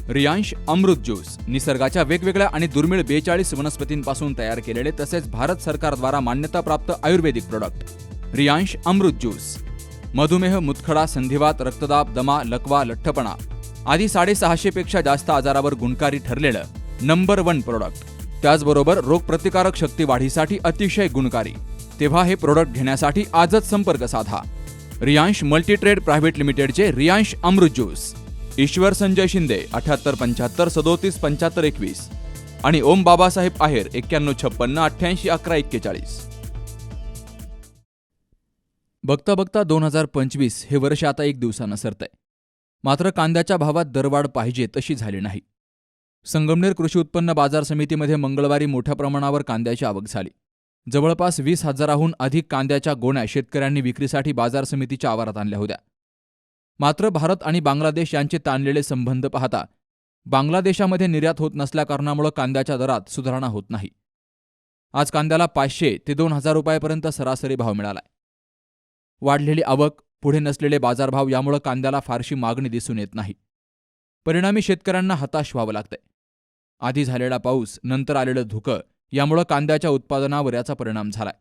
रियांश अमृत juice निसर्गाच्या वेगवेगळ्या आणि दुर्मिळ 42 वनस्पतींपासून तयार केलेले तसेच भारत सरकारद्वारा मान्यताप्राप्त आयुर्वेदिक प्रोडक्ट। रियांश अमृत ज्यूस मधुमेह, मुतखडा, संधिवात, रक्तदाब, दमा, लकवा, लठ्ठपणा आदी 650 पेक्षा जास्त आजारावर गुणकारी ठरलेलं नंबर 1 प्रोडक्ट। त्याचबरोबर रोगप्रतिकारक शक्ती वाढीसाठी अतिशय गुणकारी। तेव्हा हे प्रोडक्ट घेण्यासाठी आजच संपर्क साधा। रियांश मल्टीट्रेड प्रायव्हेट लिमिटेडचे रियांश अमृत ज्यूस, ईश्वर संजय शिंदे 78 75 37 75 21 आणि ओम बाबासाहेब आहेर 91 56 88 11 41। बघता बघता 2025 हे वर्ष आता एक दिवसानं सरतंय। मात्र कांद्याच्या भावात दरवाढ पाहिजे तशी झाली नाही। संगमनेर कृषी उत्पन्न बाजार समितीमध्ये मंगळवारी मोठ्या प्रमाणावर कांद्याची आवक झाली। जवळपास 20,000हून अधिक कांद्याच्या गोण्या शेतकऱ्यांनी विक्रीसाठी बाजार समितीच्या आवारात आणल्या होत्या। मात्र भारत आणि बांगलादेश यांचे ताणलेले संबंध पाहता बांगलादेशामध्ये निर्यात होत नसल्याकारणामुळे कांद्याच्या दरात सुधारणा होत नाही। आज कांद्याला 500 ते 2,000 रुपयापर्यंत सरासरी भाव मिळालाय। वाढलेली आवक, पुढे नसलेले बाजारभाव यामुळे कांद्याला फारशी मागणी दिसून येत नाही। परिणामी शेतकऱ्यांना हताश व्हावं लागतंय। आधी झालेला पाऊस, नंतर आलेलं धुकं यामुळे कांद्याच्या उत्पादनावर याचा परिणाम झालाय।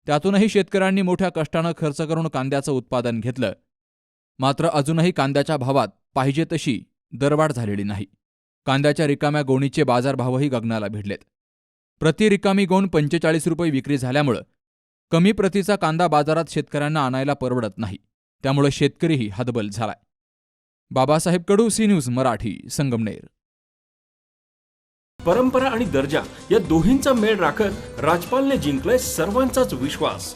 त्यातूनही शेतकऱ्यांनी मोठ्या कष्टानं खर्च करून कांद्याचं उत्पादन घेतलं। मात्र अजूनही कांद्याच्या भावात पाहिजे तशी दरवाढ झालेली नाही। कांद्याच्या रिकाम्या गोणीचे बाजारभावही गगनाला भिडलेत। प्रति रिकामी गोण 45 रुपये विक्री झाल्यामुळं कमी प्रतीचा कांदा बाजारात शेतकऱ्यांना आणायला परवडत नाही। त्यामुळे शेतकरीही हतबल झालाय। बाबासाहेब कडू, सी न्यूज मराठी, संगमनेर। परंपरा आणि दर्जा या दोहींचा मेळ राखत राजपालने जिंकलाय सर्वांचाच विश्वास।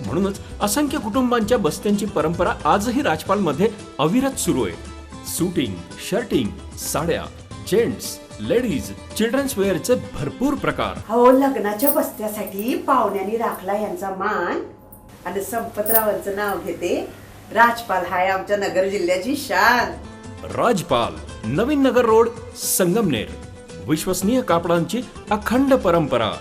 म्हणूनच असंख्य कुटुंबांच्या बस्त्यांची परंपरा आजही राजपालमध्ये अविरत सुरू आहे। सूटिंग, शर्टिंग, साड्या, जेंट्स, लेडीज, चिल्ड्रन्स वेअरचे भरपूर प्रकार। हो, लग्नाच्या बस्त्यासाठी पाहुण्यांनी राखला यांचा मान आणि संपतरावांचं नाव घेते। राजपाल हाय आमच्या नगर जिल्ह्याची शान। राजपाल, नवीन नगर रोड, संगमनेर। विश्वसनीय कापडांची अखंड परंपरा।